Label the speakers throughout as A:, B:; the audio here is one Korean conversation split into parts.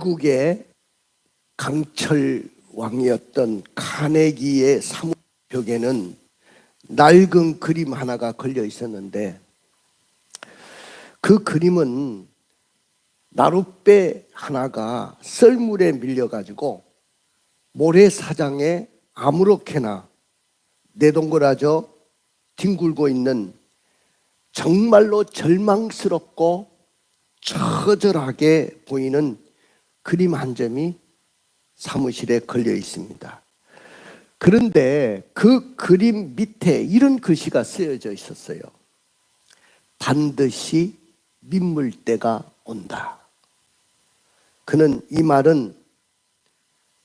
A: 미국의 강철 왕이었던 카네기의 사무벽에는 낡은 그림 하나가 걸려 있었는데, 그 그림은 나룻배 하나가 썰물에 밀려가지고 모래사장에 아무렇게나 내동그라져 뒹굴고 있는 정말로 절망스럽고 처절하게 보이는 그림 한 점이 사무실에 걸려 있습니다. 그런데 그 그림 밑에 이런 글씨가 쓰여져 있었어요. 반드시 민물 때가 온다. 그는 이 말은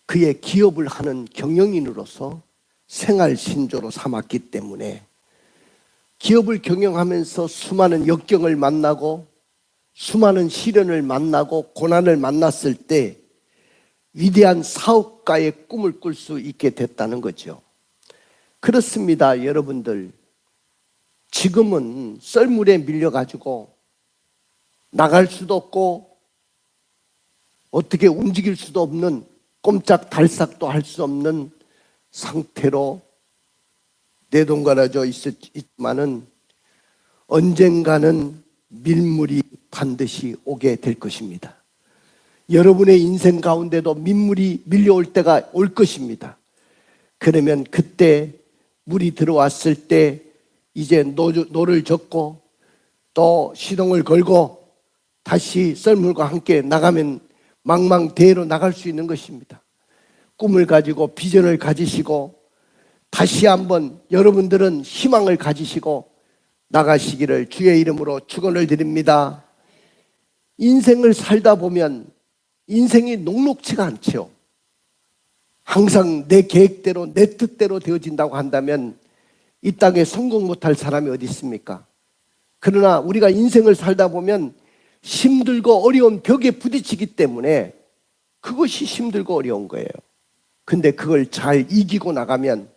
A: 그의 기업을 하는 경영인으로서 생활 신조로 삼았기 때문에, 기업을 경영하면서 수많은 역경을 만나고 수많은 시련을 만나고 고난을 만났을 때 위대한 사업가의 꿈을 꿀 수 있게 됐다는 거죠. 그렇습니다, 여러분들. 지금은 썰물에 밀려가지고 나갈 수도 없고 어떻게 움직일 수도 없는, 꼼짝달싹도 할 수 없는 상태로 내동갈아져 있지만은 언젠가는 민물이 반드시 오게 될 것입니다. 여러분의 인생 가운데도 민물이 밀려올 때가 올 것입니다. 그러면 그때 물이 들어왔을 때 이제 노를 젓고 또 시동을 걸고 다시 썰물과 함께 나가면 망망대해로 나갈 수 있는 것입니다. 꿈을 가지고 비전을 가지시고 다시 한번 여러분들은 희망을 가지시고 나가시기를 주의 이름으로 축원을 드립니다. 인생을 살다 보면 인생이 녹록지가 않죠. 항상 내 계획대로 내 뜻대로 되어진다고 한다면 이 땅에 성공 못할 사람이 어디 있습니까? 그러나 우리가 인생을 살다 보면 힘들고 어려운 벽에 부딪히기 때문에 그것이 힘들고 어려운 거예요. 근데 그걸 잘 이기고 나가면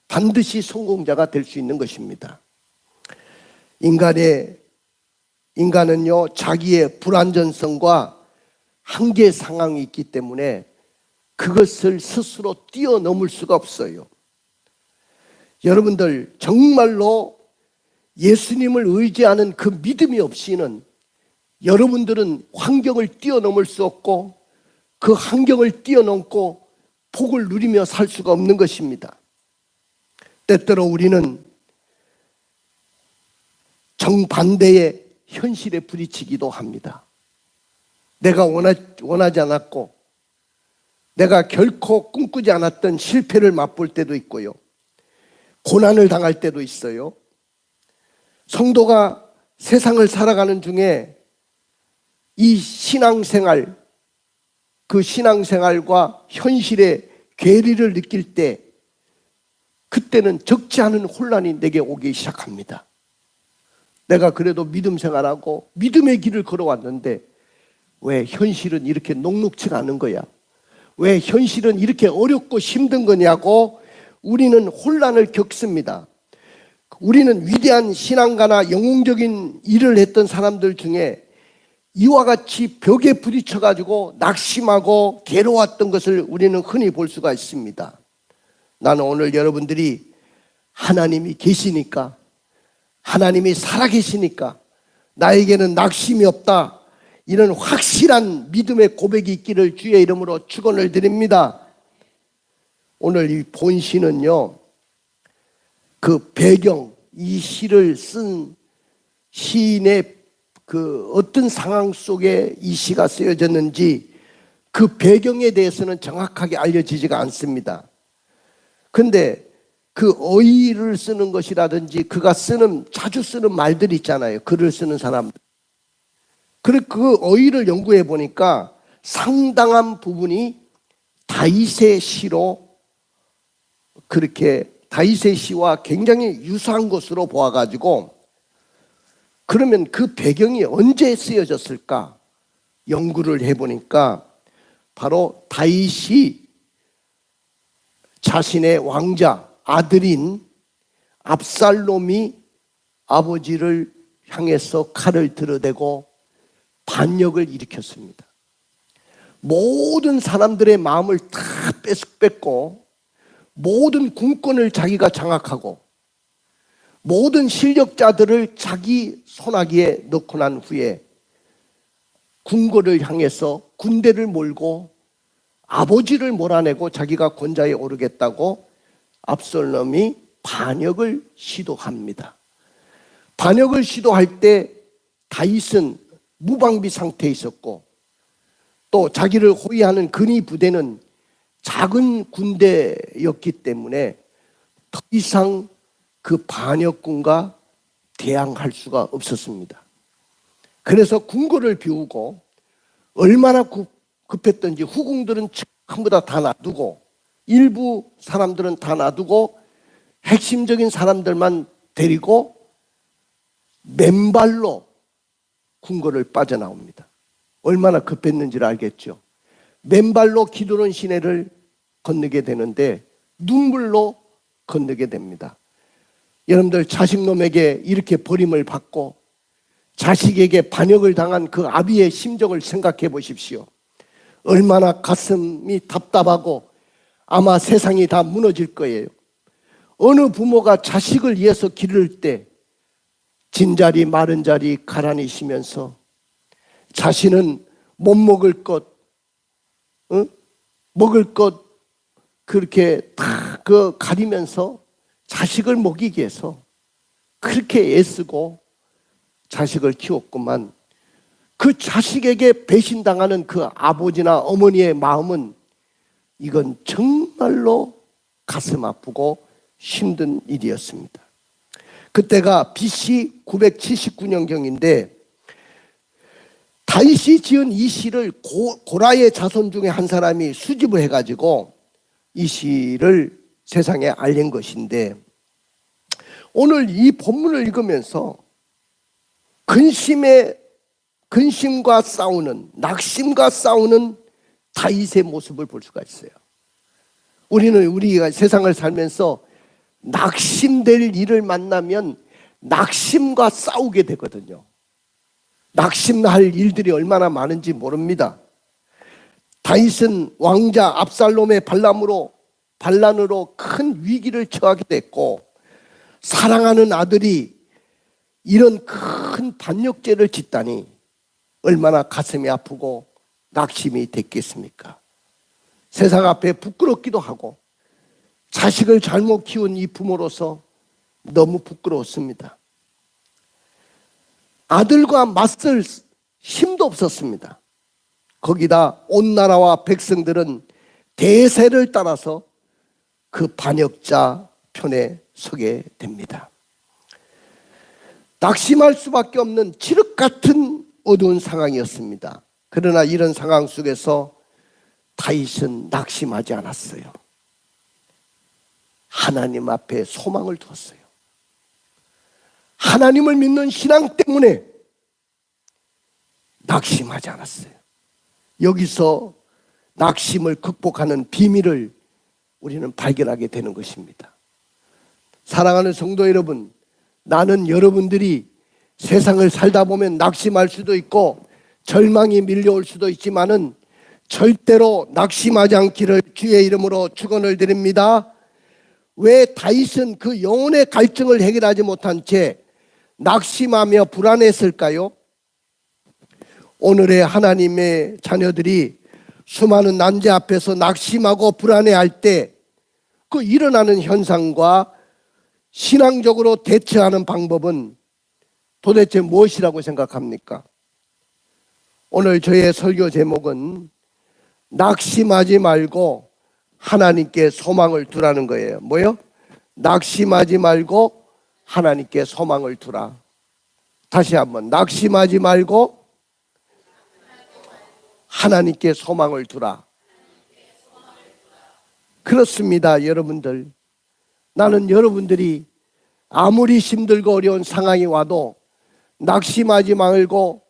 A: 반드시 성공자가 될 수 있는 것입니다. 인간은요, 자기의 불완전성과 한계 상황이 있기 때문에 그것을 스스로 뛰어넘을 수가 없어요. 여러분들, 정말로 예수님을 의지하는 그 믿음이 없이는 여러분들은 환경을 뛰어넘을 수 없고 그 환경을 뛰어넘고 복을 누리며 살 수가 없는 것입니다. 때때로 우리는 정반대의 현실에 부딪히기도 합니다. 내가 원하지 않았고 내가 결코 꿈꾸지 않았던 실패를 맛볼 때도 있고요. 고난을 당할 때도 있어요. 성도가 세상을 살아가는 중에 이 신앙생활, 그 신앙생활과 현실의 괴리를 느낄 때 그때는 적지 않은 혼란이 내게 오기 시작합니다. 내가 그래도 믿음 생활하고 믿음의 길을 걸어왔는데 왜 현실은 이렇게 녹록지가 않은 거야? 왜 현실은 이렇게 어렵고 힘든 거냐고 우리는 혼란을 겪습니다. 우리는 위대한 신앙가나 영웅적인 일을 했던 사람들 중에 이와 같이 벽에 부딪혀가지고 낙심하고 괴로웠던 것을 우리는 흔히 볼 수가 있습니다. 나는 오늘 여러분들이 하나님이 계시니까, 하나님이 살아계시니까 나에게는 낙심이 없다, 이런 확실한 믿음의 고백이 있기를 주의 이름으로 축원을 드립니다. 오늘 이 본시는요, 그 배경, 이 시를 쓴 시인의 그 어떤 상황 속에 이 시가 쓰여졌는지 그 배경에 대해서는 정확하게 알려지지가 않습니다. 근데 그 어휘를 쓰는 것이라든지 그가 자주 쓰는 말들이 있잖아요. 글을 쓰는 사람들. 그 어휘를 연구해 보니까 상당한 부분이 다윗의 시로, 그렇게 다윗의 시와 굉장히 유사한 것으로 보아가지고, 그러면 그 배경이 언제 쓰여졌을까 연구를 해보니까 바로 다윗이 자신의 왕자 아들인 압살롬이 아버지를 향해서 칼을 들어대고 반역을 일으켰습니다. 모든 사람들의 마음을 다 뺏고 모든 군권을 자기가 장악하고 모든 실력자들을 자기 손아귀에 넣고 난 후에 궁궐을 향해서 군대를 몰고 아버지를 몰아내고 자기가 권좌에 오르겠다고 압살롬이 반역을 시도합니다. 반역을 시도할 때 다윗은 무방비 상태에 있었고 또 자기를 호위하는 근위 부대는 작은 군대였기 때문에 더 이상 그 반역군과 대항할 수가 없었습니다. 그래서 궁궐을 비우고 얼마나 급했던지 후궁들은 전부 다 놔두고 일부 사람들은 다 놔두고 핵심적인 사람들만 데리고 맨발로 궁궐을 빠져나옵니다. 얼마나 급했는지를 알겠죠. 맨발로 기드론 시내를 건너게 되는데 눈물로 건너게 됩니다. 여러분들 자식놈에게 이렇게 버림을 받고 자식에게 반역을 당한 그 아비의 심정을 생각해 보십시오. 얼마나 가슴이 답답하고 아마 세상이 다 무너질 거예요. 어느 부모가 자식을 위해서 기를 때 진자리 마른 자리 가라니 쉬면서 자신은 못 먹을 것, 먹을 것 그렇게 다 가리면서 자식을 먹이기 위해서 그렇게 애쓰고 자식을 키웠구만. 그 자식에게 배신당하는 그 아버지나 어머니의 마음은 이건 정말로 가슴 아프고 힘든 일이었습니다. 그때가 BC 979년경인데 다윗이 지은 이 시를 고라의 자손 중에 한 사람이 수집을 해가지고 이 시를 세상에 알린 것인데 오늘 이 본문을 읽으면서 근심과 싸우는, 낙심과 싸우는 다윗의 모습을 볼 수가 있어요. 우리가 세상을 살면서 낙심될 일을 만나면 낙심과 싸우게 되거든요. 낙심할 일들이 얼마나 많은지 모릅니다. 다윗은 왕자 압살롬의 반란으로 큰 위기를 처하게 됐고 사랑하는 아들이 이런 큰 반역죄를 짓다니 얼마나 가슴이 아프고 낙심이 됐겠습니까? 세상 앞에 부끄럽기도 하고 자식을 잘못 키운 이 부모로서 너무 부끄러웠습니다. 아들과 맞설 힘도 없었습니다. 거기다 온 나라와 백성들은 대세를 따라서 그 반역자 편에 서게 됩니다. 낙심할 수밖에 없는 칠흑 같은 어두운 상황이었습니다. 그러나 이런 상황 속에서 다윗은 낙심하지 않았어요. 하나님 앞에 소망을 두었어요. 하나님을 믿는 신앙 때문에 낙심하지 않았어요. 여기서 낙심을 극복하는 비밀을 우리는 발견하게 되는 것입니다. 사랑하는 성도 여러분, 나는 여러분들이 세상을 살다 보면 낙심할 수도 있고 절망이 밀려올 수도 있지만은 절대로 낙심하지 않기를 주의 이름으로 축원을 드립니다. 왜 다윗은 그 영혼의 갈증을 해결하지 못한 채 낙심하며 불안했을까요? 오늘의 하나님의 자녀들이 수많은 난제 앞에서 낙심하고 불안해할 때 그 일어나는 현상과 신앙적으로 대처하는 방법은 도대체 무엇이라고 생각합니까? 오늘 저의 설교 제목은 낙심하지 말고 하나님께 소망을 두라는 거예요. 뭐요? 낙심하지 말고 하나님께 소망을 두라. 다시 한번 낙심하지 말고 하나님께 소망을 두라. 그렇습니다, 여러분들. 나는 여러분들이 아무리 힘들고 어려운 상황이 와도 낙심하지 말고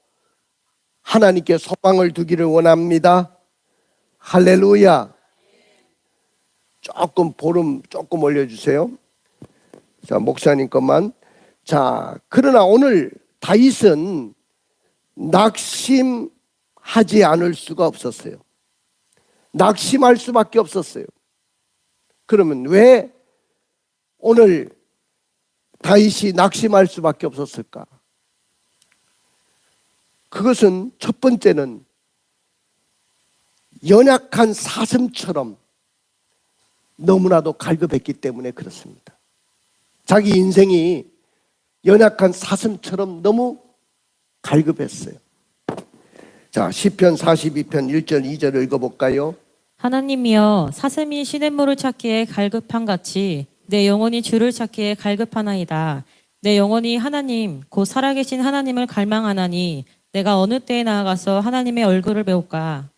A: 하나님께 소망을 두기를 원합니다. 할렐루야. 볼음 조금 올려주세요. 자, 목사님 것만. 자, 그러나 오늘 다윗은 낙심하지 않을 수가 없었어요. 낙심할 수밖에 없었어요. 그러면 왜 오늘 다윗이 낙심할 수밖에 없었을까? 그것은 첫 번째는 연약한 사슴처럼 너무나도 갈급했기 때문에 그렇습니다. 자기 인생이 연약한 사슴처럼 너무 갈급했어요. 자, 시편 42편 1절 2절을 읽어볼까요?
B: 하나님이여 사슴이 시냇물을 찾기에 갈급한 같이 내 영혼이 주를 찾기에 갈급하나이다. 내 영혼이 하나님 곧 살아계신 하나님을 갈망하나니 내가 어느 때에 나아가서 하나님의 얼굴을 배울까?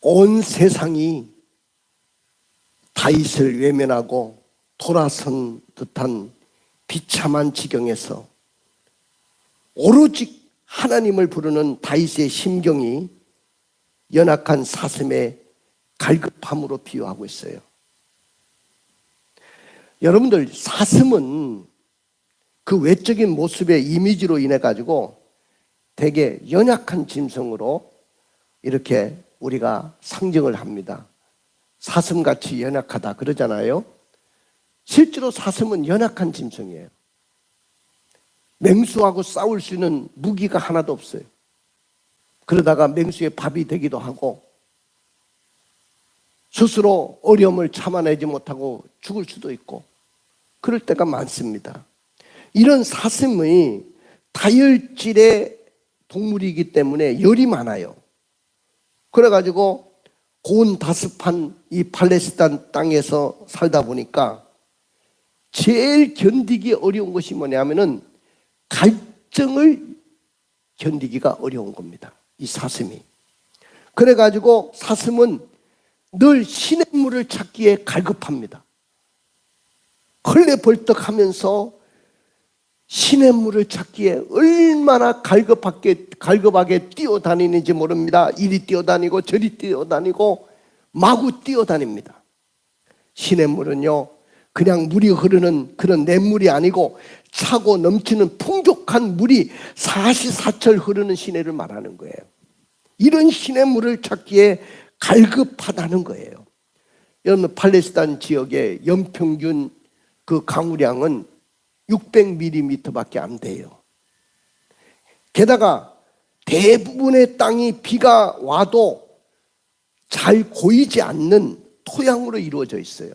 A: 온 세상이 다윗을 외면하고 돌아선 듯한 비참한 지경에서 오로지 하나님을 부르는 다윗의 심경이 연약한 사슴의 갈급함으로 비유하고 있어요. 여러분들, 사슴은 그 외적인 모습의 이미지로 인해 가지고 되게 연약한 짐승으로 이렇게 우리가 상징을 합니다. 사슴같이 연약하다 그러잖아요. 실제로 사슴은 연약한 짐승이에요. 맹수하고 싸울 수 있는 무기가 하나도 없어요. 그러다가 맹수의 밥이 되기도 하고 스스로 어려움을 참아내지 못하고 죽을 수도 있고 그럴 때가 많습니다. 이런 사슴의 다혈질의 동물이기 때문에 열이 많아요. 그래가지고 고온 다습한 이 팔레스타인 땅에서 살다 보니까 제일 견디기 어려운 것이 뭐냐면은 갈증을 견디기가 어려운 겁니다. 이 사슴이. 그래가지고 사슴은 늘 시냇물을 찾기에 갈급합니다. 헐레벌떡하면서 시냇물을 찾기에 얼마나 갈급하게 뛰어다니는지 모릅니다. 이리 뛰어다니고 저리 뛰어다니고 마구 뛰어다닙니다. 시냇물은요 그냥 물이 흐르는 그런 냇물이 아니고 차고 넘치는 풍족한 물이 사시사철 흐르는 시내를 말하는 거예요. 이런 시냇물을 찾기에 갈급하다는 거예요. 여러분, 팔레스타인 지역의 연평균 그 강우량은 600mm밖에 안 돼요. 게다가 대부분의 땅이 비가 와도 잘 고이지 않는 토양으로 이루어져 있어요.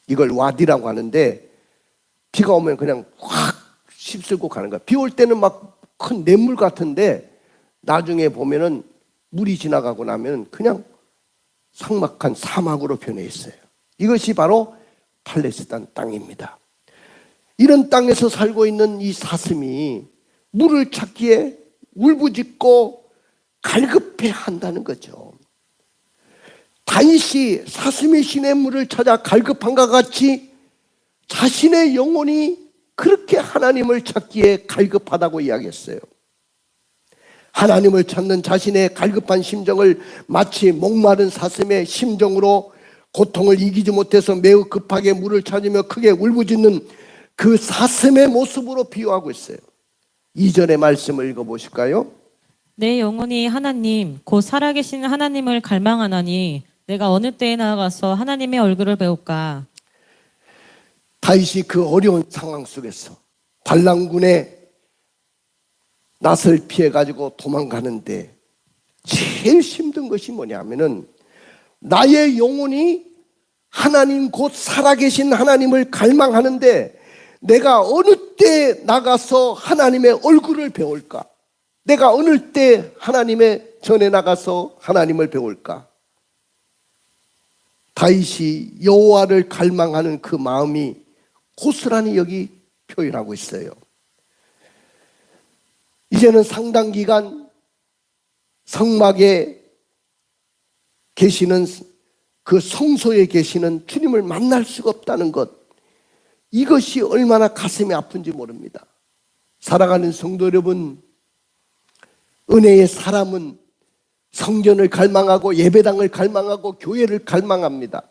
A: 이걸 와디라고 하는데 비가 오면 그냥 확 휩쓸고 가는 거야. 비 올 때는 막 큰 냇물 같은데 나중에 보면은 물이 지나가고 나면 그냥 삭막한 사막으로 변해 있어요. 이것이 바로 팔레스타인 땅입니다. 이런 땅에서 살고 있는 이 사슴이 물을 찾기에 울부짖고 갈급해 한다는 거죠. 다윗이 사슴이 시냇물을 찾아 갈급한가 같이 자신의 영혼이 그렇게 하나님을 찾기에 갈급하다고 이야기했어요. 하나님을 찾는 자신의 갈급한 심정을 마치 목마른 사슴의 심정으로 고통을 이기지 못해서 매우 급하게 물을 찾으며 크게 울부짖는 그 사슴의 모습으로 비유하고 있어요. 2절의 말씀을 읽어보실까요?
B: 내 영혼이 하나님 곧 살아계신 하나님을 갈망하나니 내가 어느 때에 나아가서 하나님의 얼굴을 배울까?
A: 다윗이 그 어려운 상황 속에서 반란군의 낯을 피해가지고 도망가는데 제일 힘든 것이 뭐냐면은 나의 영혼이 하나님 곧 살아계신 하나님을 갈망하는데 내가 어느 때 나가서 하나님의 얼굴을 배울까? 내가 어느 때 하나님의 전에 나가서 하나님을 배울까? 다윗이 여호와를 갈망하는 그 마음이 고스란히 여기 표현하고 있어요. 이제는 상당 기간 성막에 계시는 그 성소에 계시는 주님을 만날 수가 없다는 것, 이것이 얼마나 가슴이 아픈지 모릅니다. 사랑하는 성도 여러분, 은혜의 사람은 성전을 갈망하고 예배당을 갈망하고 교회를 갈망합니다.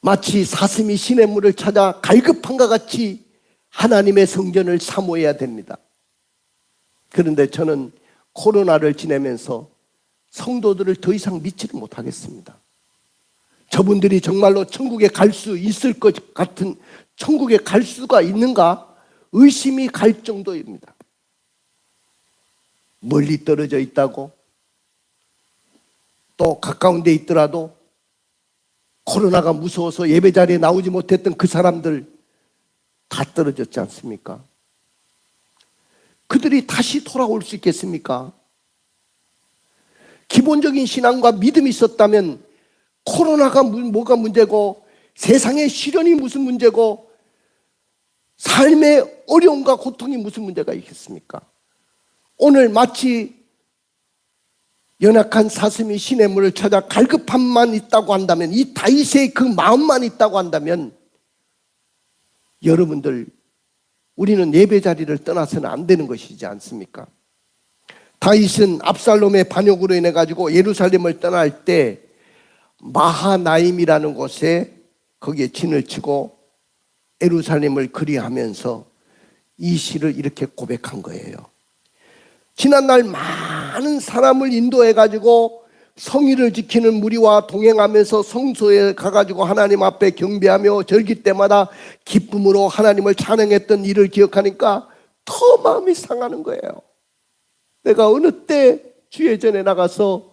A: 마치 사슴이 시냇물을 찾아 갈급한가 같이 하나님의 성전을 사모해야 됩니다. 그런데 저는 코로나를 지내면서 성도들을 더 이상 믿지를 못하겠습니다. 저분들이 정말로 천국에 갈 수 있을 것 같은, 천국에 갈 수가 있는가 의심이 갈 정도입니다. 멀리 떨어져 있다고, 또 가까운 데 있더라도 코로나가 무서워서 예배 자리에 나오지 못했던 그 사람들 다 떨어졌지 않습니까? 그들이 다시 돌아올 수 있겠습니까? 기본적인 신앙과 믿음이 있었다면 코로나가 뭐가 문제고, 세상의 시련이 무슨 문제고, 삶의 어려움과 고통이 무슨 문제가 있겠습니까? 오늘 마치 연약한 사슴이 시냇물을 찾아 갈급함만 있다고 한다면, 이 다윗의 그 마음만 있다고 한다면, 여러분들, 우리는 예배 자리를 떠나서는 안 되는 것이지 않습니까? 다윗은 압살롬의 반역으로 인해 가지고 예루살렘을 떠날 때 마하나임이라는 곳에 거기에 진을 치고 예루살렘을 그리하면서 이 시를 이렇게 고백한 거예요. 지난날 많은 사람을 인도해 가지고 성의를 지키는 무리와 동행하면서 성소에 가가지고 하나님 앞에 경배하며 절기 때마다 기쁨으로 하나님을 찬양했던 일을 기억하니까 더 마음이 상하는 거예요. 내가 어느 때 주의 전에 나가서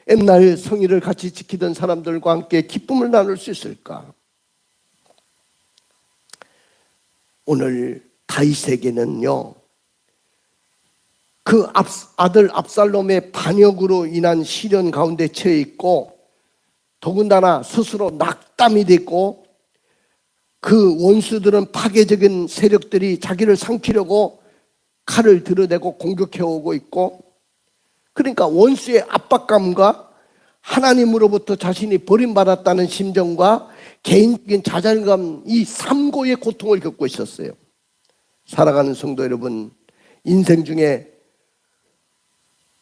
A: 옛날 성의를 같이 지키던 사람들과 함께 기쁨을 나눌 수 있을까? 오늘 다윗에게는요, 그 아들 압살롬의 반역으로 인한 시련 가운데 처해 있고, 더군다나 스스로 낙담이 됐고, 그 원수들은 파괴적인 세력들이 자기를 삼키려고 칼을 들어대고 공격해오고 있고, 그러니까 원수의 압박감과 하나님으로부터 자신이 버림받았다는 심정과 개인적인 자존감, 이 삼고의 고통을 겪고 있었어요. 살아가는 성도 여러분, 인생 중에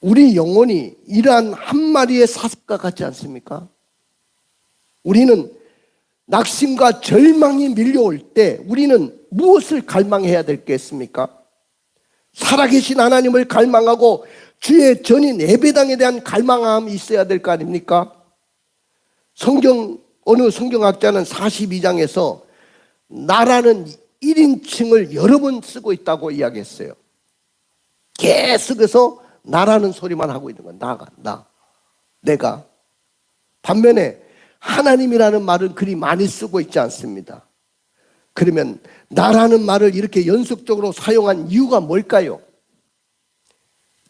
A: 우리 영혼이 이러한 한 마리의 사슴과 같지 않습니까? 우리는 낙심과 절망이 밀려올 때 우리는 무엇을 갈망해야 될 게 있습니까? 살아계신 하나님을 갈망하고 주의 전인 예배당에 대한 갈망함이 있어야 될 거 아닙니까? 어느 성경학자는 42장에서 나라는 1인칭을 여러 번 쓰고 있다고 이야기했어요. 계속해서 나라는 소리만 하고 있는 거야. 내가. 반면에 하나님이라는 말은 그리 많이 쓰고 있지 않습니다. 그러면 나라는 말을 이렇게 연속적으로 사용한 이유가 뭘까요?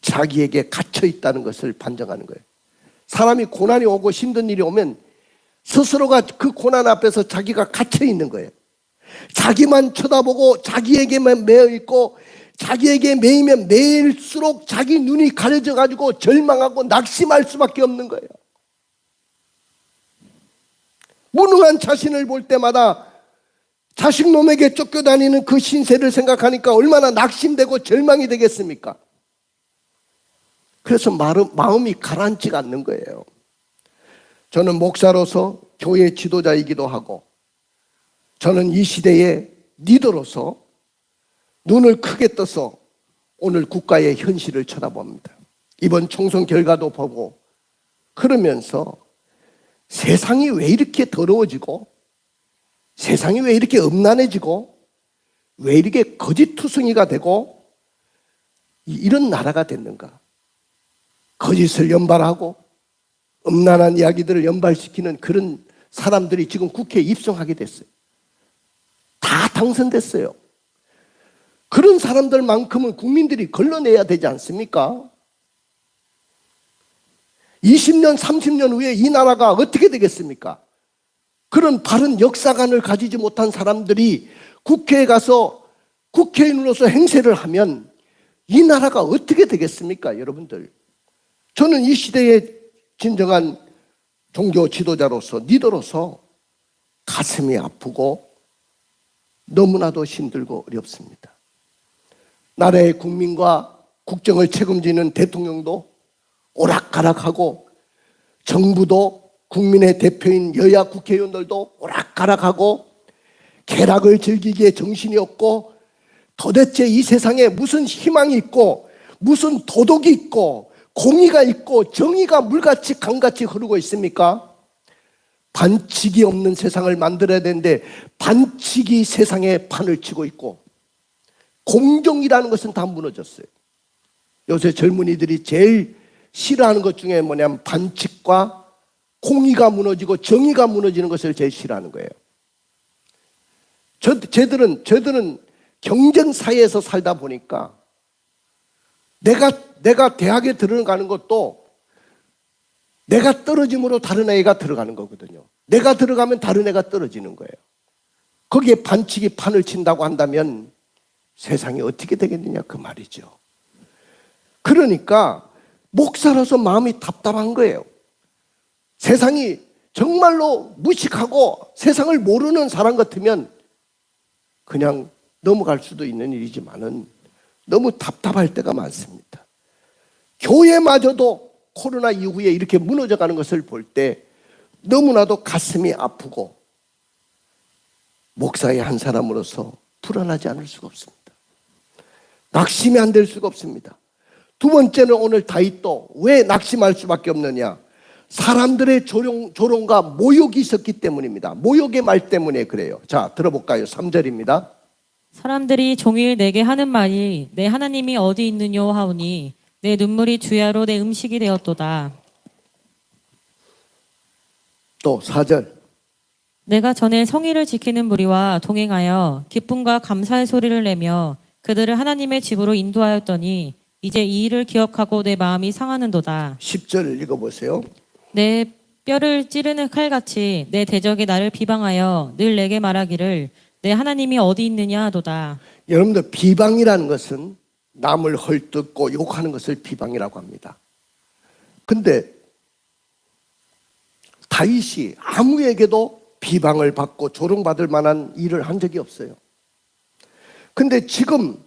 A: 자기에게 갇혀 있다는 것을 판정하는 거예요. 사람이 고난이 오고 힘든 일이 오면 스스로가 그 고난 앞에서 자기가 갇혀 있는 거예요. 자기만 쳐다보고 자기에게만 매여 있고, 자기에게 매이면 매일수록 자기 눈이 가려져 가지고 절망하고 낙심할 수밖에 없는 거예요. 무능한 자신을 볼 때마다 자식놈에게 쫓겨다니는 그 신세를 생각하니까 얼마나 낙심되고 절망이 되겠습니까? 그래서 마음이 가라앉지가 않는 거예요. 저는 목사로서 교회 지도자이기도 하고, 저는 이 시대의 리더로서 눈을 크게 떠서 오늘 국가의 현실을 쳐다봅니다. 이번 총선 결과도 보고 그러면서 세상이 왜 이렇게 더러워지고, 세상이 왜 이렇게 음란해지고, 왜 이렇게 거짓투성이가 되고 이런 나라가 됐는가? 거짓을 연발하고 음란한 이야기들을 연발시키는 그런 사람들이 지금 국회에 입성하게 됐어요. 다 당선됐어요. 그런 사람들만큼은 국민들이 걸러내야 되지 않습니까? 20년, 30년 후에 이 나라가 어떻게 되겠습니까? 그런 바른 역사관을 가지지 못한 사람들이 국회에 가서 국회의원으로서 행세를 하면 이 나라가 어떻게 되겠습니까, 여러분들? 저는 이 시대의 진정한 종교 지도자로서, 리더로서 가슴이 아프고 너무나도 힘들고 어렵습니다. 나라의 국민과 국정을 책임지는 대통령도 오락가락하고, 정부도 국민의 대표인 여야 국회의원들도 오락가락하고, 쾌락을 즐기기에 정신이 없고, 도대체 이 세상에 무슨 희망이 있고, 무슨 도덕이 있고, 공의가 있고 정의가 물같이 강같이 흐르고 있습니까? 반칙이 없는 세상을 만들어야 되는데 반칙이 세상에 판을 치고 있고 공정이라는 것은 다 무너졌어요. 요새 젊은이들이 제일 싫어하는 것 중에 뭐냐면 반칙과 공의가 무너지고 정의가 무너지는 것을 제일 싫어하는 거예요. 저들은 경쟁 사회에서 살다 보니까 내가 대학에 들어가는 것도 내가 떨어짐으로 다른 애가 들어가는 거거든요. 내가 들어가면 다른 애가 떨어지는 거예요. 거기에 반칙이 판을 친다고 한다면 세상이 어떻게 되겠느냐 그 말이죠. 그러니까 목사로서 마음이 답답한 거예요. 세상이 정말로 무식하고 세상을 모르는 사람 같으면 그냥 넘어갈 수도 있는 일이지만은 너무 답답할 때가 많습니다. 교회마저도 코로나 이후에 이렇게 무너져가는 것을 볼 때 너무나도 가슴이 아프고 목사의 한 사람으로서 불안하지 않을 수가 없습니다. 낙심이 안 될 수가 없습니다. 두 번째는 오늘 다윗도 왜 낙심할 수밖에 없느냐? 사람들의 조롱과 모욕이 있었기 때문입니다. 모욕의 말 때문에 그래요. 자, 들어볼까요? 3절입니다.
B: 사람들이 종일 내게 하는 말이 내 하나님이 어디 있느뇨 하오니 내 눈물이 주야로 내 음식이 되었도다.
A: 또 4절.
B: 내가 전에 성의를 지키는 무리와 동행하여 기쁨과 감사의 소리를 내며 그들을 하나님의 집으로 인도하였더니 이제 이 일을 기억하고 내 마음이 상하는도다.
A: 10절 읽어보세요.
B: 내 뼈를 찌르는 칼같이 내 대적이 나를 비방하여 늘 내게 말하기를 내 하나님이 어디 있느냐 하도다.
A: 여러분들 비방이라는 것은 남을 헐뜯고 욕하는 것을 비방이라고 합니다. 근데 다윗이 아무에게도 비방을 받고 조롱받을 만한 일을 한 적이 없어요. 근데 지금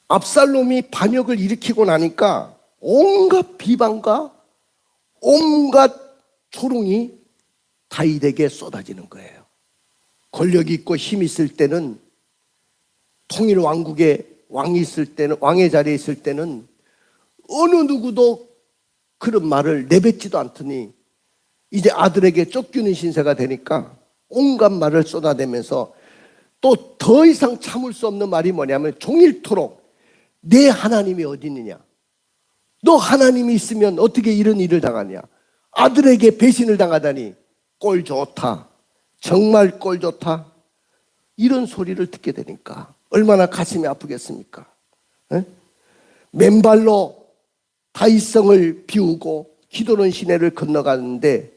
A: 압살롬이 반역을 일으키고 나니까 온갖 비방과 온갖 조롱이 다윗에게 쏟아지는 거예요. 권력이 있고 힘이 있을 때는 통일 왕국의 왕이 있을 때는 왕의 자리에 있을 때는 어느 누구도 그런 말을 내뱉지도 않더니 이제 아들에게 쫓기는 신세가 되니까 온갖 말을 쏟아내면서 또 더 이상 참을 수 없는 말이 뭐냐면 종일토록 내 하나님이 어디 있느냐? 너 하나님이 있으면 어떻게 이런 일을 당하냐? 아들에게 배신을 당하다니 꼴 좋다. 정말 꼴 좋다. 이런 소리를 듣게 되니까 얼마나 가슴이 아프겠습니까? 에? 맨발로 다윗성을 비우고 기도는 시내를 건너가는데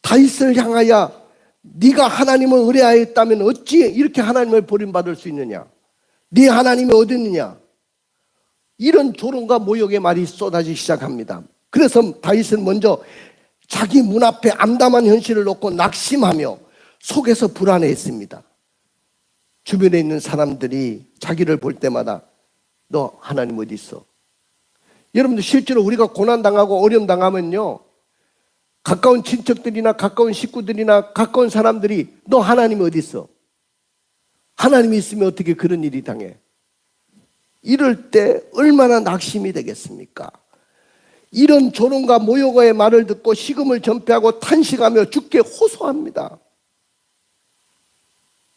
A: 다윗을 향하여 네가 하나님을 의뢰하였다면 어찌 이렇게 하나님을 버림받을 수 있느냐? 네 하나님이 어디 있느냐? 이런 조롱과 모욕의 말이 쏟아지기 시작합니다. 그래서 다윗은 먼저 자기 문 앞에 암담한 현실을 놓고 낙심하며 속에서 불안해했습니다. 주변에 있는 사람들이 자기를 볼 때마다 너 하나님 어디 있어? 여러분들 실제로 우리가 고난당하고 어려움당하면요 가까운 친척들이나 가까운 식구들이나 가까운 사람들이 너 하나님 어디 있어? 하나님이 있으면 어떻게 그런 일이 당해? 이럴 때 얼마나 낙심이 되겠습니까? 이런 조롱과 모욕의 말을 듣고 식음을 전폐하고 탄식하며 주께 호소합니다.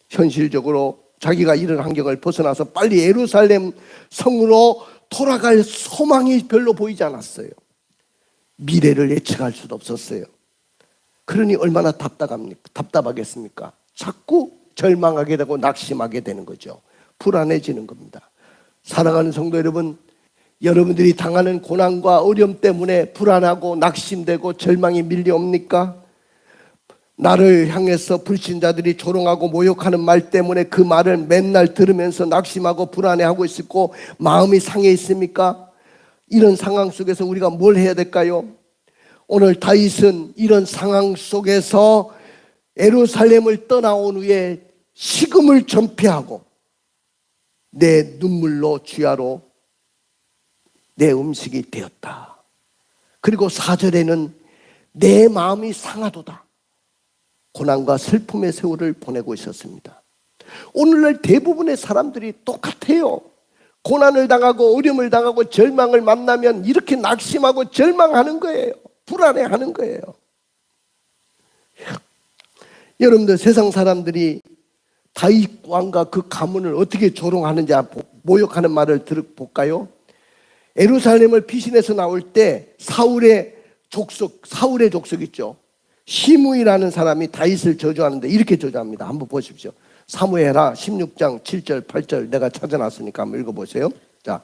A: 현실적으로 자기가 이런 환경을 벗어나서 빨리 예루살렘 성으로 돌아갈 소망이 별로 보이지 않았어요. 미래를 예측할 수도 없었어요. 그러니 얼마나 답답하겠습니까? 자꾸 절망하게 되고 낙심하게 되는 거죠. 불안해지는 겁니다. 사랑하는 성도 여러분, 여러분들이 당하는 고난과 어려움 때문에 불안하고 낙심되고 절망이 밀려옵니까? 나를 향해서 불신자들이 조롱하고 모욕하는 말 때문에 그 말을 맨날 들으면서 낙심하고 불안해하고 있고 마음이 상해 있습니까? 이런 상황 속에서 우리가 뭘 해야 될까요? 오늘 다윗은 이런 상황 속에서 예루살렘을 떠나온 후에 식음을 전폐하고 내 눈물로 주야로 내 음식이 되었다. 그리고 4절에는 내 마음이 상하도다. 고난과 슬픔의 세월을 보내고 있었습니다. 오늘날 대부분의 사람들이 똑같아요. 고난을 당하고 어려움을 당하고 절망을 만나면 이렇게 낙심하고 절망하는 거예요. 불안해하는 거예요. 여러분들, 세상 사람들이 다윗 왕과 그 가문을 어떻게 조롱하는지 모욕하는 말을 들어볼까요? 예루살렘을 피신해서 나올 때 사울의 족속 있죠. 시므이라는 사람이 다윗을 저주하는데 이렇게 저주합니다. 한번 보십시오. 사무엘하 16장 7절 8절 내가 찾아놨으니까 한번 읽어보세요. 자,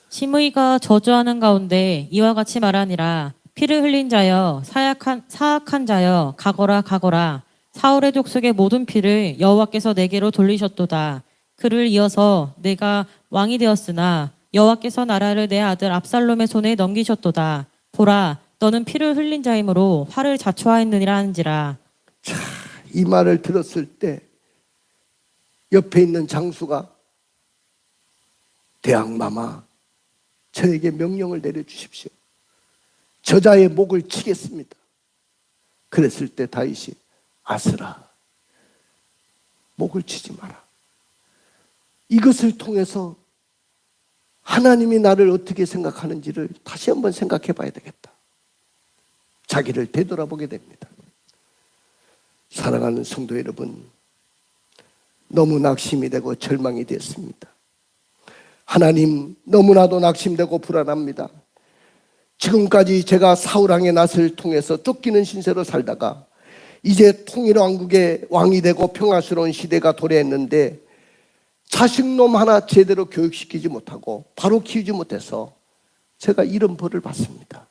B: 시므이가 저주하는 가운데 이와 같이 말하니라. 피를 흘린 자여, 사악한 자여, 가거라 가거라. 사울의 족속의 모든 피를 여호와께서 내게로 돌리셨도다. 그를 이어서 내가 왕이 되었으나 여호와께서 나라를 내 아들 압살롬의 손에 넘기셨도다. 보라, 너는 피를 흘린 자이므로 화를 자초하였느니라 하는지라.
A: 이 말을 들었을 때 옆에 있는 장수가 대왕마마, 저에게 명령을 내려주십시오. 저자의 목을 치겠습니다. 그랬을 때 다윗이 아스라, 목을 치지 마라. 이것을 통해서 하나님이 나를 어떻게 생각하는지를 다시 한번 생각해 봐야 되겠다. 자기를 되돌아보게 됩니다. 사랑하는 성도 여러분, 너무 낙심이 되고 절망이 됐습니다. 하나님, 너무나도 낙심되고 불안합니다. 지금까지 제가 사울왕의 낯을 통해서 쫓기는 신세로 살다가 이제 통일왕국의 왕이 되고 평화스러운 시대가 도래했는데 자식놈 하나 제대로 교육시키지 못하고 바로 키우지 못해서 제가 이런 벌을 받습니다.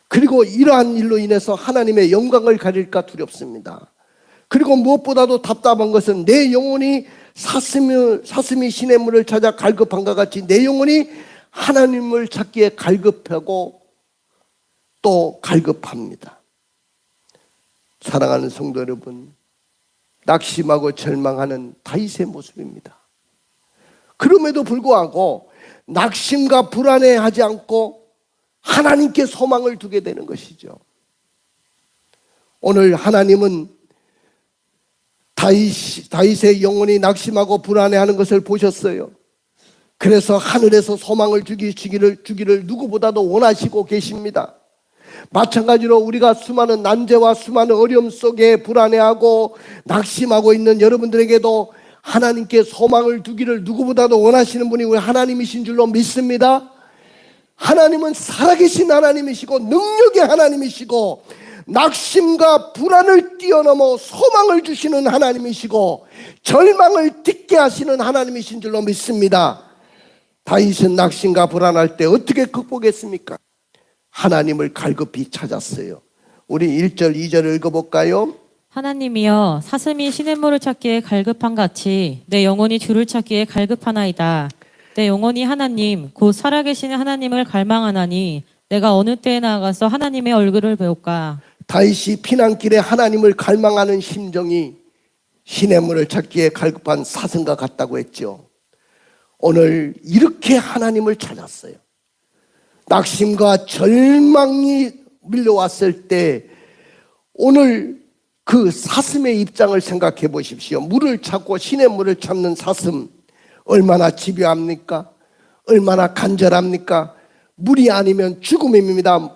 A: 그리고 이러한 일로 인해서 하나님의 영광을 가릴까 두렵습니다. 그리고 무엇보다도 답답한 것은 내 영혼이 사슴이 시냇물을 찾아 갈급한가 같이 내 영혼이 하나님을 찾기에 갈급하고 또 갈급합니다. 사랑하는 성도 여러분, 낙심하고 절망하는 다윗의 모습입니다. 그럼에도 불구하고 낙심과 불안해하지 않고 하나님께 소망을 두게 되는 것이죠. 오늘 하나님은 다윗의 영혼이 낙심하고 불안해하는 것을 보셨어요. 그래서 하늘에서 소망을 주기를 누구보다도 원하시고 계십니다. 마찬가지로 우리가 수많은 난제와 수많은 어려움 속에 불안해하고 낙심하고 있는 여러분들에게도 하나님께 소망을 두기를 누구보다도 원하시는 분이 우리 하나님이신 줄로 믿습니다. 하나님은 살아계신 하나님이시고 능력의 하나님이시고 낙심과 불안을 뛰어넘어 소망을 주시는 하나님이시고 절망을 딛게 하시는 하나님이신 줄로 믿습니다. 다윗은 낙심과 불안할 때 어떻게 극복했습니까? 하나님을 갈급히 찾았어요. 우리 1절 2절 읽어볼까요?
B: 하나님이여, 사슴이 시냇물을 찾기에 갈급한 같이 내 영혼이 주를 찾기에 갈급하나이다. 내 영혼이 하나님 곧 살아계시는 하나님을 갈망하나니 내가 어느 때에 나아가서 하나님의 얼굴을 배울까?
A: 다윗이 피난길에 하나님을 갈망하는 심정이 시냇물을 찾기에 갈급한 사슴과 같다고 했죠. 오늘 이렇게 하나님을 찾았어요. 낙심과 절망이 밀려왔을 때 오늘 그 사슴의 입장을 생각해 보십시오. 물을 찾고 시냇물을 찾는 사슴, 얼마나 집요합니까? 얼마나 간절합니까? 물이 아니면 죽음입니다.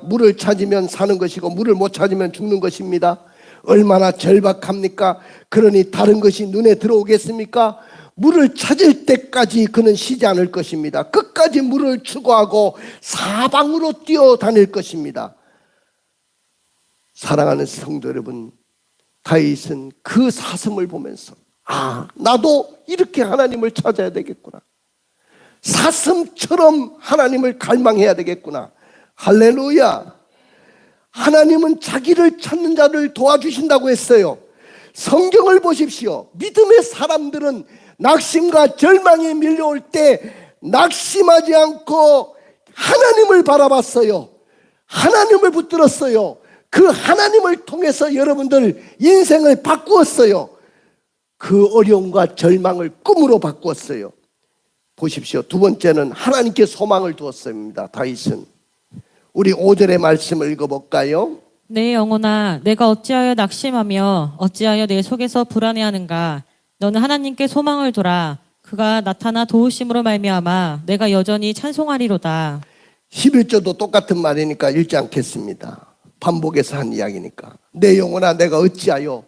A: 물을 찾으면 사는 것이고 물을 못 찾으면 죽는 것입니다. 얼마나 절박합니까? 그러니 다른 것이 눈에 들어오겠습니까? 물을 찾을 때까지 그는 쉬지 않을 것입니다. 끝까지 물을 추구하고 사방으로 뛰어다닐 것입니다. 사랑하는 성도 여러분, 다윗은 그 사슴을 보면서 나도 이렇게 하나님을 찾아야 되겠구나. 사슴처럼 하나님을 갈망해야 되겠구나. 할렐루야. 하나님은 자기를 찾는 자를 도와주신다고 했어요. 성경을 보십시오. 믿음의 사람들은 낙심과 절망이 밀려올 때 낙심하지 않고 하나님을 바라봤어요. 하나님을 붙들었어요. 그 하나님을 통해서 여러분들 인생을 바꾸었어요. 그 어려움과 절망을 꿈으로 바꾸었어요. 보십시오. 두 번째는 하나님께 소망을 두었습니다. 다윗은. 우리 5절의 말씀을 읽어볼까요?
B: 내 영혼아, 내가 어찌하여 낙심하며 어찌하여 내 속에서 불안해하는가? 너는 하나님께 소망을 두라. 그가 나타나 도우심으로 말미암아 내가 여전히 찬송하리로다.
A: 11조도 똑같은 말이니까 읽지 않겠습니다. 반복해서 한 이야기니까. 내 영혼아 내가 어찌하여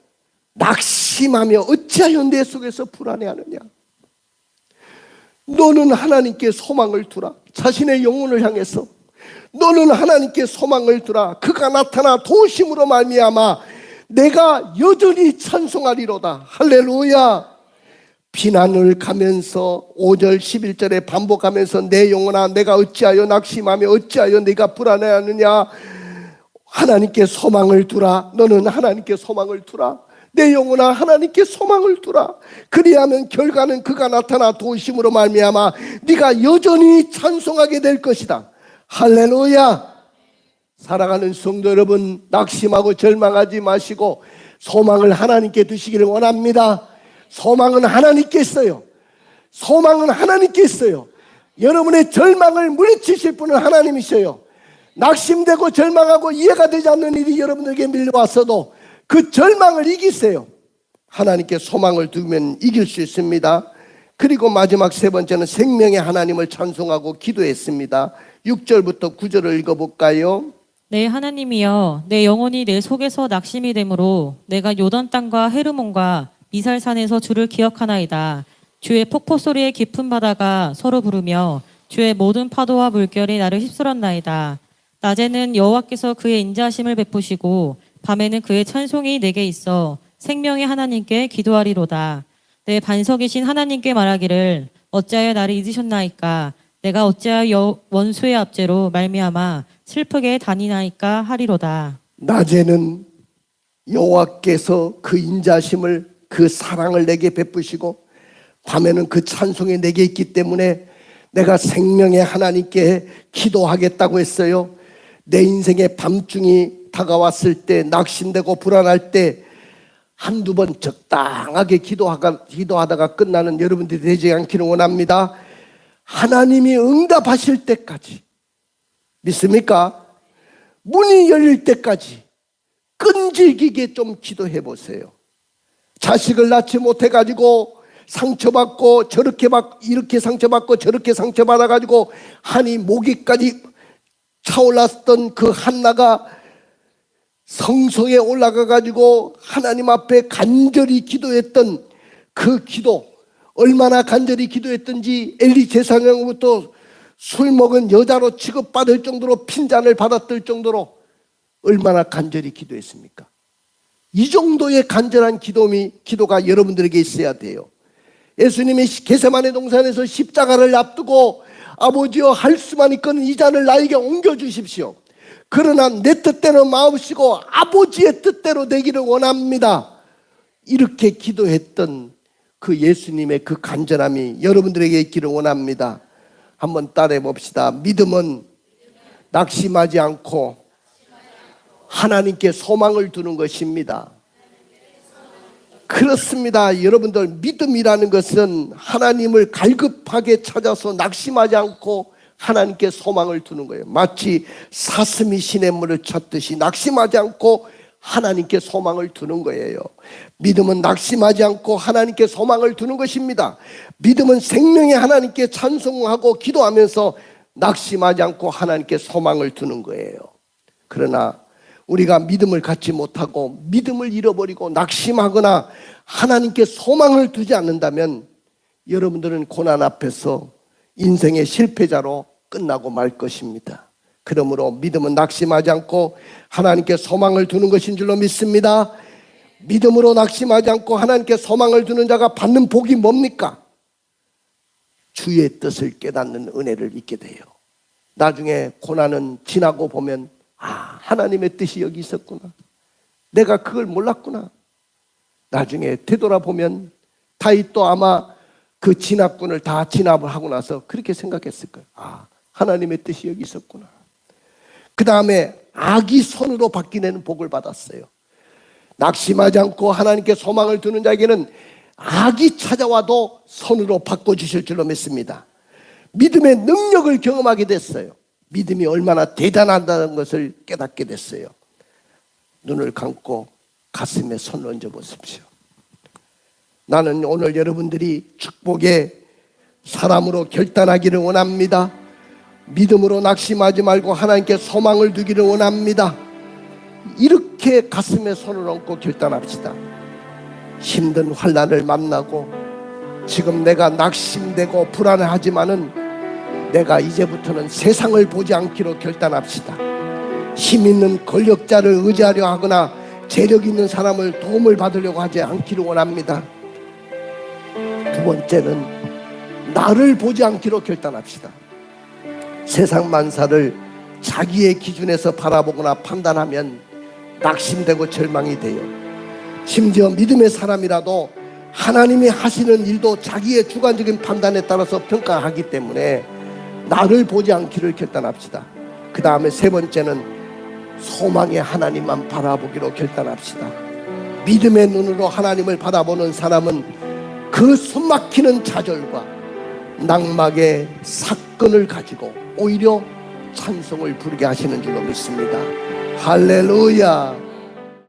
A: 낙심하며 어찌하여 내 속에서 불안해하느냐. 너는 하나님께 소망을 두라. 자신의 영혼을 향해서 너는 하나님께 소망을 두라. 그가 나타나 도우심으로 말미암아 내가 여전히 찬송하리로다. 할렐루야. 비난을 가면서 5절 11절에 반복하면서 내 영혼아 내가 어찌하여 낙심하며 어찌하여 네가 불안해하느냐. 하나님께 소망을 두라. 너는 하나님께 소망을 두라. 내 영혼아 하나님께 소망을 두라. 그리하면 결과는 그가 나타나 도우심으로 말미암아 네가 여전히 찬송하게 될 것이다. 할렐루야. 살아가는 성도 여러분, 낙심하고 절망하지 마시고 소망을 하나님께 두시기를 원합니다. 소망은 하나님께 있어요. 소망은 하나님께 있어요. 여러분의 절망을 물리치실 분은 하나님이셔요. 낙심되고 절망하고 이해가 되지 않는 일이 여러분들에게 밀려왔어도 그 절망을 이기세요. 하나님께 소망을 두면 이길 수 있습니다. 그리고 마지막 세 번째는 생명의 하나님을 찬송하고 기도했습니다. 6절부터 9절을 읽어볼까요?
B: 내 하나님이여 내 영혼이 내 속에서 낙심이 되므로 내가 요단 땅과 헤르몬과 미살산에서 주를 기억하나이다. 주의 폭포 소리의 깊은 바다가 서로 부르며 주의 모든 파도와 물결이 나를 휩쓸었나이다. 낮에는 여호와께서 그의 인자하심을 베푸시고 밤에는 그의 찬송이 내게 있어 생명의 하나님께 기도하리로다. 내 반석이신 하나님께 말하기를 어찌하여 나를 잊으셨나이까. 내가 어찌하여 원수의 압제로 말미암아 슬프게 다니나이까 하리로다.
A: 낮에는 여호와께서 그 인자심을 그 사랑을 내게 베푸시고 밤에는 그 찬송이 내게 있기 때문에 내가 생명의 하나님께 기도하겠다고 했어요. 내 인생의 밤중이 다가왔을 때 낙심되고 불안할 때 한두 번 적당하게 기도하다가 끝나는 여러분들이 되지 않기를 원합니다. 하나님이 응답하실 때까지, 믿습니까? 문이 열릴 때까지 끈질기게 좀 기도해 보세요. 자식을 낳지 못해가지고 상처받고 이렇게 상처받고 저렇게 상처받아가지고 한이 모기까지 차올랐던 그 한나가 성소에 올라가가지고 하나님 앞에 간절히 기도했던 그 기도, 얼마나 간절히 기도했던지 엘리 제사장으로부터 술 먹은 여자로 취급받을 정도로 핀잔을 받았을 정도로 얼마나 간절히 기도했습니까? 이 정도의 간절한 기도가 여러분들에게 있어야 돼요. 예수님이 겟세마네 동산에서 십자가를 앞두고 아버지여 할 수만 있거든 이 잔을 나에게 옮겨주십시오. 그러나 내 뜻대로 마옵시고 아버지의 뜻대로 되기를 원합니다. 이렇게 기도했던 그 예수님의 그 간절함이 여러분들에게 있기를 원합니다. 한번 따라해 봅시다. 믿음은 낙심하지 않고 하나님께 소망을 두는 것입니다. 그렇습니다. 여러분들, 믿음이라는 것은 하나님을 갈급하게 찾아서 낙심하지 않고 하나님께 소망을 두는 거예요. 마치 사슴이 시냇물을 찾듯이 낙심하지 않고 하나님께 소망을 두는 거예요. 믿음은 낙심하지 않고 하나님께 소망을 두는 것입니다. 믿음은 생명의 하나님께 찬송하고 기도하면서 낙심하지 않고 하나님께 소망을 두는 거예요. 그러나 우리가 믿음을 갖지 못하고 믿음을 잃어버리고 낙심하거나 하나님께 소망을 두지 않는다면 여러분들은 고난 앞에서 인생의 실패자로 끝나고 말 것입니다. 그러므로 믿음은 낙심하지 않고 하나님께 소망을 두는 것인 줄로 믿습니다. 믿음으로 낙심하지 않고 하나님께 소망을 두는 자가 받는 복이 뭡니까? 주의 뜻을 깨닫는 은혜를 잊게 돼요. 나중에 고난은 지나고 보면 하나님의 뜻이 여기 있었구나. 내가 그걸 몰랐구나. 나중에 되돌아보면 다윗도 아마 그 진압군을 다 진압을 하고 나서 그렇게 생각했을 거예요. 하나님의 뜻이 여기 있었구나. 그 다음에 악이 손으로 바뀌는 복을 받았어요. 낙심하지 않고 하나님께 소망을 두는 자에게는 악이 찾아와도 손으로 바꿔주실 줄로 믿습니다. 믿음의 능력을 경험하게 됐어요. 믿음이 얼마나 대단하다는 것을 깨닫게 됐어요. 눈을 감고 가슴에 손을 얹어 보십시오. 나는 오늘 여러분들이 축복의 사람으로 결단하기를 원합니다. 믿음으로 낙심하지 말고 하나님께 소망을 두기를 원합니다. 이렇게 가슴에 손을 얹고 결단합시다. 힘든 환난을 만나고 지금 내가 낙심되고 불안해하지만은 내가 이제부터는 세상을 보지 않기로 결단합시다. 힘 있는 권력자를 의지하려 하거나 재력 있는 사람을 도움을 받으려고 하지 않기를 원합니다. 두 번째는 나를 보지 않기로 결단합시다. 세상 만사를 자기의 기준에서 바라보거나 판단하면 낙심되고 절망이 돼요. 심지어 믿음의 사람이라도 하나님이 하시는 일도 자기의 주관적인 판단에 따라서 평가하기 때문에 나를 보지 않기를 결단합시다. 그 다음에 세 번째는 소망의 하나님만 바라보기로 결단합시다. 믿음의 눈으로 하나님을 바라보는 사람은 그 숨막히는 좌절과 낙막의 사건을 가지고 오히려 찬송을 부르게 하시는 줄로 믿습니다. 할렐루야.